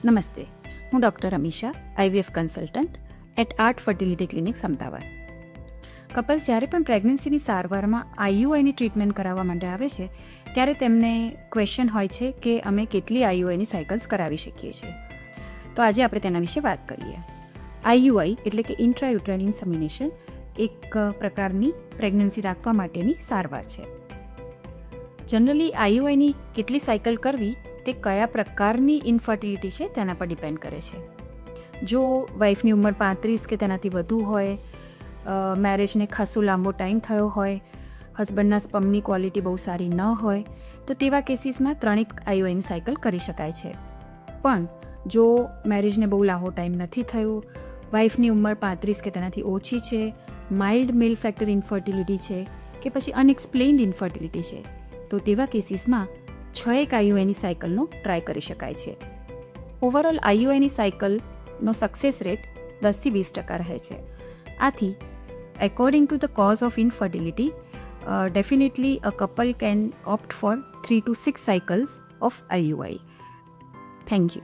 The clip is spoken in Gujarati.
નમસ્તે, હું doctor Amisha, IVF consultant at Art Fertility Clinics Ahmedabad. Couples જ્યારે પણ પ્રેગ્નન્સીની સારવારમાં IUIની ટ્રીટમેન્ટ કરાવવા માટે આવે છે ત્યારે તેમને ક્વેશ્ચન હોય છે કે અમે કેટલી IUIની સાયકલ્સ કરાવી શકીએ છીએ. તો આજે આપણે તેના વિશે વાત કરીએ. IUI એટલે કે ઇન્ટ્રાયુટ્રાઇન ઇન્સેમિનેશન એક પ્રકારની પ્રેગ્નન્સી રાખવા માટેની સારવાર છે. જનરલી IUIની કેટલી સાયકલ કરવી તે કયા પ્રકારની ઇન્ફર્ટિલિટી છે તેના પર ડિપેન્ડ કરે છે. જો વાઇફની ઉંમર 35 કે તેનાથી વધુ હોય, મેરેજને ખાસો લાંબો ટાઈમ થયો હોય, હસબન્ડના સ્પમની ક્વોલિટી બહુ સારી ન હોય, તો તેવા કેસીસમાં 3 IUIની સાયકલ કરી શકાય છે. પણ જો મેરેજને બહુ લાંબો ટાઈમ નથી થયો, વાઇફની ઉંમર 35 કે તેનાથી ઓછી છે, માઇલ્ડ મેલ ફેક્ટર ઇન્ફર્ટિલિટી છે કે પછી અનએક્સપ્લેઇન્ડ ઇન્ફર્ટિલિટી છે, તો તેવા કેસીસમાં 6 IUIની સાયકલનો ટ્રાય કરી શકાય છે. ઓવરઓલ IUIની સાયકલનો સક્સેસ રેટ 10થી 20% રહે છે. આથી according to the cause of infertility, definitely a couple can opt for 3 to 6 cycles of IUI. Thank you.